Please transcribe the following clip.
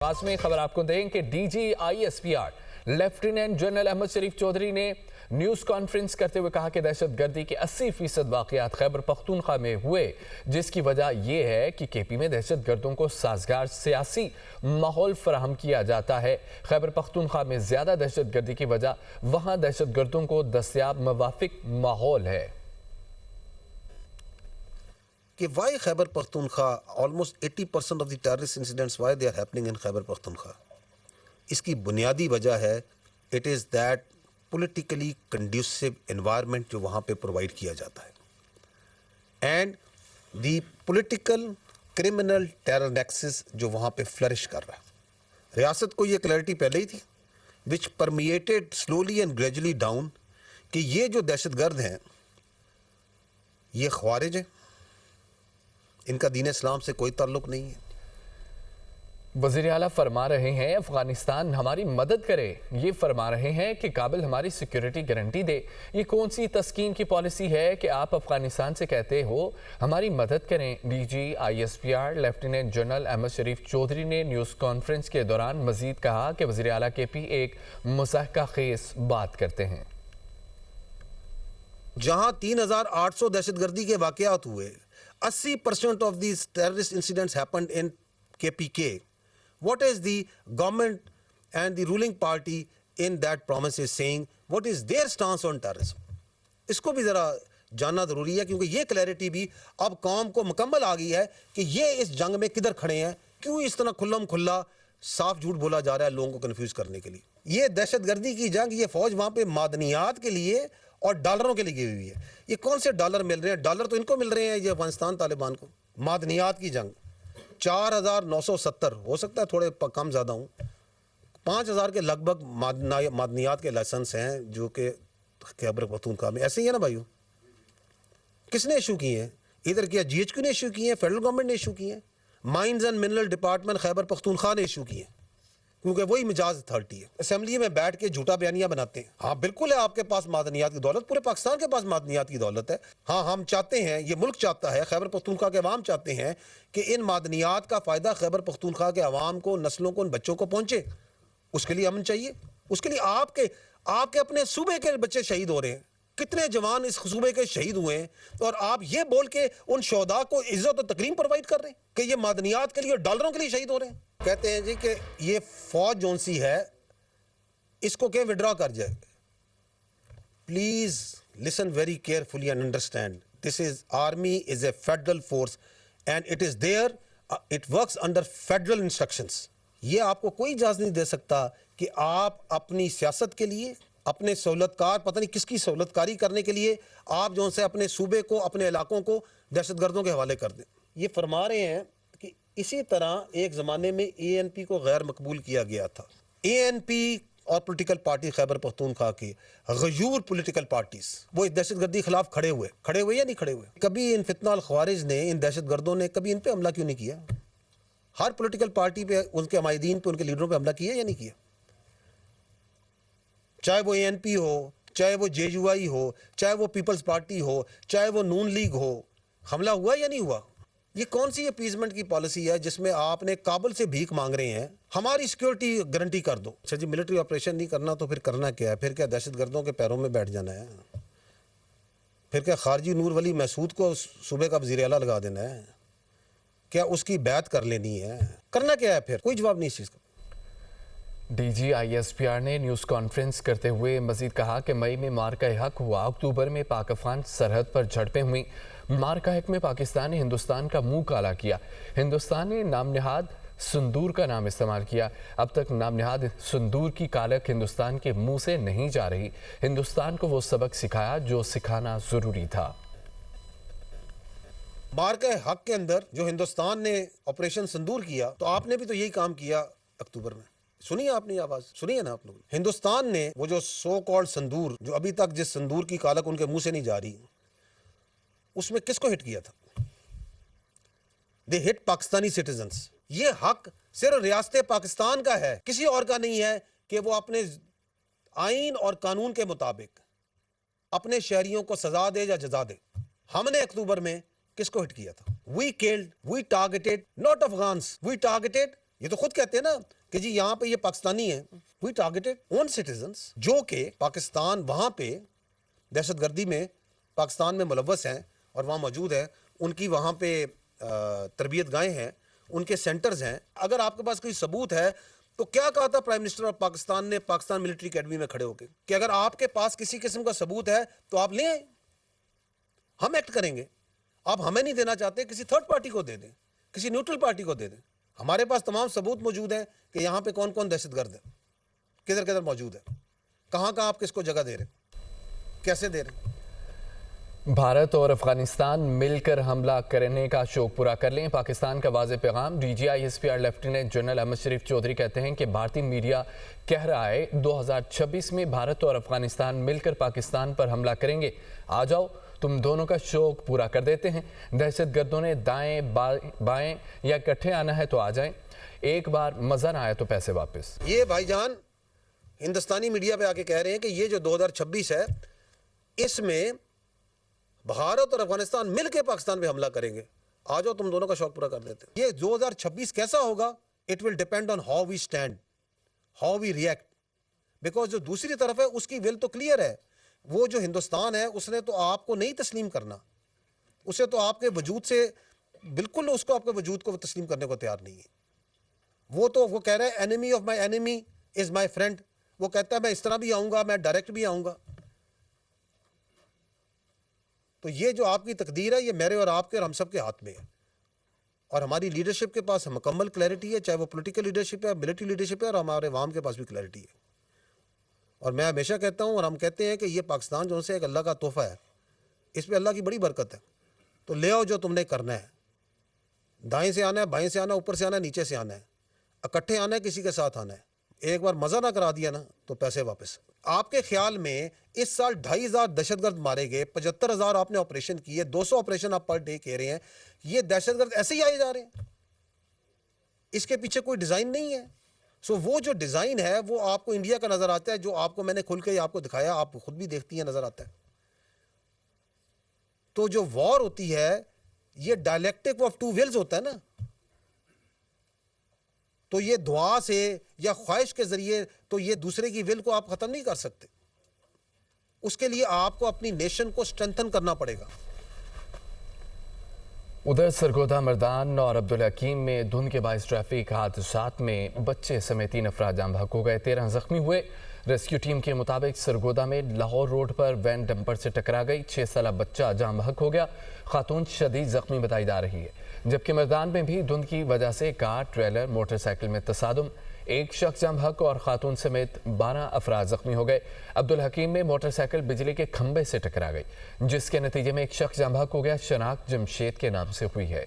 पास में खबर आपको दें कि DGISPR लेफ्टिनेंट जनरल अहमद शरीफ चौधरी ने न्यूज़ कॉन्फ्रेंस करते हुए कहा कि दहशतगर्दी के 80% वाक़यात खैबर पख्तूनख्वा में हुए, जिसकी वजह यह है कि KP में दहशतगर्दों को साजगार सियासी माहौल फराहम किया जाता है। खैबर पख्तूनख्वा में ज़्यादा दहशतगर्दी की वजह वहाँ दहशतगर्दों को दस्तयाब मवाफिक माहौल है। कि why Khyber Pakhtunkhwa, almost 80% of the terrorist incidents, why they are happening in Khyber Pakhtunkhwa? इसकी बुनियादी वजह है, it is that politically conducive environment जो वहाँ पे provide किया जाता है, and the political criminal terror nexus जो वहाँ पे flourish कर रहा है। रियासत को ये clarity पहले ही थी, which permeated slowly and gradually down कि ये जो दहशतगर्द हैं, ये ख्वारिज हैं, इनका दीन इस्लाम से कोई ताल्लुक नहीं है। वज़ीर आला फरमा रहे हैं अफगानिस्तान हमारी मदद करे, ये फरमा रहे हैं कि काबिल हमारी सिक्योरिटी गारंटी दे। ये कौन सी तस्कीन की पॉलिसी है कि आप अफगानिस्तान से कहते हो हमारी मदद करें। DGISPR लेफ्टिनेंट जनरल अहमद शरीफ चौधरी ने न्यूज़ कॉन्फ्रेंस के दौरान मजीद कहा कि वज़ीर आला KP एक मुज़ाहका खेज़ बात करते हैं। जहां 3800 दहशतगर्दी के वाक़यात हुए, 80% of these terrorist incidents happened in KPK. What is the government and the ruling party in that province is saying? What is their stance on terrorism? इसको भी ज़रा जानना ज़रूरी है, क्योंकि ये क्लैरिटी भी अब कौम को मुकम्मल आ गई है कि ये इस जंग में किधर खड़े हैं, क्यों इस तरह खुल्लम खुल्ला साफ झूठ बोला जा रहा है लोगों को कन्फ्यूज़ करने के लिए। ये दहशतगर्दी की जंग, ये फ़ौज वहाँ पे मादनियात के लिए और डॉलरों के लिए गई हुई है। ये कौन से डॉलर मिल रहे हैं? डॉलर तो इनको मिल रहे हैं, ये अफगानिस्तान तालिबान को। मादनियात की जंग 4970, हो सकता है थोड़े कम ज़्यादा हूँ, 5000 के लगभग मादनियात के लाइसेंस हैं जो कि खैबर पख्तूनख्वा में ऐसे ही है ना भाइयों। किसने इशू किए हैं? इधर क्या GHQ ने इशू किए हैं, फेडरल गवर्नमेंट ने इशू किए हैं, mines and mineral department Khyber Pakhtunkhwa ने इशू किए हैं, क्योंकि वही मिजाज अथॉरिटी है। असेंबली में बैठ के झूठा बयानियां बनाते हैं। हाँ बिल्कुल है, आपके पास मादनियात की दौलत, पूरे पाकिस्तान के पास मादनियात की दौलत है। हाँ हम चाहते हैं, ये मुल्क चाहता है, खैबर पख्तूनख्वा के अवाम चाहते हैं कि इन मादनियात का फ़ायदा खैबर पख्तूनख्वा के अवाम को, नस्लों को, उन बच्चों को पहुँचे। उसके लिए अमन चाहिए, उसके लिए आपके अपने सूबे के बच्चे शहीद हो रहे हैं। कितने जवान इस सूबे के शहीद हुए हैं, और आप ये बोल के उन शोहदा को इज्जत और तकरीम प्रोवाइड कर रहे हैं कि ये मादनियात के लिए और डॉलरों के लिए शहीद हो रहे हैं। कहते हैं जी कि ये फौज जोन सी है, इसको क्या विड्रॉ कर जाए। Please listen very carefully and understand, this is army is a federal force and it is there, it works under federal instructions. ये आपको कोई इजाजत नहीं दे सकता कि आप अपनी सियासत के लिए, अपने सहूलतकार, पता नहीं किसकी सहूलतकारी करने के लिए आप जो से अपने सूबे को, अपने इलाकों को दहशतगर्दों के हवाले कर दें। ये फरमा रहे हैं कि इसी तरह एक ज़माने में ANP को गैर मकबूल किया गया था। ANP और पॉलिटिकल पार्टी खैबर पख्तूनख्वा की गयूर पॉलिटिकल पार्टीज, वो इस दहशतगर्दी के खिलाफ खड़े हुए या नहीं खड़े हुए? कभी इन फितना ख्वारिज ने, इन दहशतगर्दों ने कभी इन पे हमला क्यों नहीं किया? हर पॉलिटिकल पार्टी पे, उनके अमायदीन पे, उनके लीडरों पे हमला किया या नहीं किया? चाहे वो ANP हो, चाहे वो JUI हो, चाहे वो पीपल्स पार्टी हो, चाहे वो नून लीग हो, हमला हुआ या नहीं हुआ? ये कौन सी अपीजमेंट की पॉलिसी है जिसमें आपने काबुल से भीख मांग रहे हैं, हमारी सिक्योरिटी गारंटी कर दो। अच्छा जी, मिलिट्री ऑपरेशन नहीं करना तो फिर करना क्या है? फिर क्या दहशतगर्दों के पैरों में बैठ जाना है? फिर क्या खारजी नूर वली महसूद को सूबे का वज़ीर आला लगा देना है? क्या उसकी बैत कर लेनी है? करना क्या है फिर? कोई जवाब नहीं इस चीज़ का। DGISPR ने न्यूज़ कॉन्फ्रेंस करते हुए मजीद कहा कि मई में मार्का हक हुआ, अक्टूबर में पाक अफगान सरहद पर झड़पें हुई। मार्का हक में पाकिस्तान ने हिंदुस्तान का मुंह काला किया। हिंदुस्तान ने नामनहाद संदूर का नाम इस्तेमाल किया। अब तक नामनहाद संदूर की कालक हिंदुस्तान के मुंह से नहीं जा रही। हिंदुस्तान को वो सबक सिखाया जो सिखाना ज़रूरी था। मार्का हक के अंदर जो हिंदुस्तान ने ऑपरेशन संदूर किया, तो आपने भी तो यही काम किया अक्टूबर में। सुनी आपने आवाज, सुनी है ना आप लोग? हिंदुस्तान ने वो जो सो कॉल्ड संदूर, जो अभी तक जिस संदूर की कालक उनके मुंह से नहीं जा रही, उसमें किसको हिट किया था? दे हिट पाकिस्तानी सिटीजन्स। ये हक सिर्फ रियासत पाकिस्तान का है, किसी और का नहीं है कि वो अपने आइन और कानून के मुताबिक अपने शहरियों को सजा दे या जजा दे। हमने अक्टूबर में किसको हिट किया था? We killed, we targeted not Afghans, we targeted یہ تو خود کہتے ہیں نا کہ جی یہاں پہ یہ پاکستانی ہیں. وی ٹارگیٹڈ اون سٹیزنس جو کہ پاکستان وہاں پہ دہشت گردی میں پاکستان میں ملوث ہیں اور وہاں موجود ہیں, ان کی وہاں پہ تربیت گاہیں ہیں, ان کے سینٹرز ہیں. اگر آپ کے پاس کوئی ثبوت ہے تو کیا کہا تھا پرائم منسٹر آف پاکستان نے پاکستان ملٹری اکیڈمی میں کھڑے ہو کے کہ اگر آپ کے پاس کسی قسم کا ثبوت ہے تو آپ لے آئیں, ہم ایکٹ کریں گے. آپ ہمیں نہیں دینا چاہتے, کسی تھرڈ پارٹی کو دے دیں, کسی نیوٹرل پارٹی کو دے دیں. ہمارے پاس تمام ثبوت موجود ہیں کہ یہاں پہ کون کون دہشت گرد ہے, کدھر کدھر موجود ہے, کہاں کہاں آپ کس کو جگہ دے رہے ہیں, کیسے دے رہے ہیں. بھارت اور افغانستان مل کر حملہ کرنے کا شوق پورا کر لیں, پاکستان کا واضح پیغام. D G I S P R lieutenant general Ahmed Sharif Chaudhry کہتے ہیں کہ بھارتی میڈیا کہہ رہا ہے 2026 میں بھارت اور افغانستان مل کر پاکستان پر حملہ کریں گے. آ جاؤ تم دونوں کا شوق پورا کر دیتے ہیں. دہشت گردوں نے دائیں بائیں یا اکٹھے آنا ہے تو آ جائیں, ایک بار مزہ نہ آیا تو پیسے واپس. یہ بھائی جان ہندوستانی میڈیا پہ آ کے کہہ رہے ہیں کہ یہ جو 2026 ہے اس میں بھارت اور افغانستان مل کے پاکستان پہ حملہ کریں گے. آ جاؤ تم دونوں کا شوق پورا کر دیتے ہیں. یہ 2026 کیسا ہوگا, it will depend on how we stand, how we react. Because جو دوسری طرف ہے اس کی ول تو کلیئر ہے. وہ جو ہندوستان ہے اس نے تو آپ کو نہیں تسلیم کرنا, اسے تو آپ کے وجود سے بالکل اس کو آپ کے وجود کو تسلیم کرنے کو تیار نہیں ہے. وہ کہہ رہا ہے انیمی of my انیمی is my friend. وہ کہتا ہے میں اس طرح بھی آؤں گا, میں ڈائریکٹ بھی آؤں گا. تو یہ جو آپ کی تقدیر ہے یہ میرے اور آپ کے اور ہم سب کے ہاتھ میں ہے, اور ہماری لیڈرشپ کے پاس مکمل کلیئرٹی ہے, چاہے وہ پولیٹیکل لیڈرشپ ہے, ملٹری لیڈرشپ ہے, اور ہمارے عوام کے پاس بھی کلیئرٹی ہے. اور میں ہمیشہ کہتا ہوں اور ہم کہتے ہیں کہ یہ پاکستان جو سے ایک اللہ کا تحفہ ہے, اس پہ اللہ کی بڑی برکت ہے. تو لے آؤ جو تم نے کرنا ہے, دائیں سے آنا ہے, بائیں سے آنا ہے, اوپر سے آنا ہے, نیچے سے آنا ہے, اکٹھے آنا ہے, کسی کے ساتھ آنا ہے. ایک بار مزہ نہ کرا دیا نا تو پیسے واپس. آپ کے خیال میں اس سال 2,500 دہشت گرد مارے گئے, 75,000 آپ نے آپریشن کیے, 200 آپریشن آپ پر ڈے کہہ رہے ہیں, یہ دہشت گرد ایسے ہی آئے جا رہے ہیں, اس کے پیچھے کوئی ڈیزائن نہیں ہے. سو وہ جو ڈیزائن ہے وہ آپ کو انڈیا کا نظر آتا ہے, جو آپ کو میں نے کھل کے آپ کو دکھایا, آپ خود بھی دیکھتی ہیں, نظر آتا ہے. تو جو وار ہوتی ہے یہ ڈائلیکٹک آف ٹو ویلز ہوتا ہے نا, تو یہ دعا سے یا خواہش کے ذریعے تو یہ دوسرے کی ول کو آپ ختم نہیں کر سکتے. اس کے لیے آپ کو اپنی نیشن کو اسٹرینتھن کرنا پڑے گا. ادھر سرگودا مردان اور عبدالحکیم میں دھند کے باعث ٹریفک حادثات میں بچے سمیت 3 افراد جاں بحق ہو گئے, 13 زخمی ہوئے. ریسکیو ٹیم کے مطابق سرگودا میں Lahore road per when dumper سے ٹکرا گئی, 6 سالہ بچہ جاں بحق ہو گیا, خاتون شدید زخمی بتائی جا رہی ہے. جبکہ مردان میں بھی دھند کی وجہ سے کار ٹریلر موٹر سائیکل میں تصادم, 1 شخص جاں بحق اور خاتون سمیت 12 افراد زخمی ہو گئے. عبدالحکیم میں موٹر سائیکل بجلی کے کھمبے سے ٹکرا گئی, جس کے نتیجے میں 1 شخص جاں بحق ہو گیا. شناخت جمشید کے نام سے ہوئی ہے.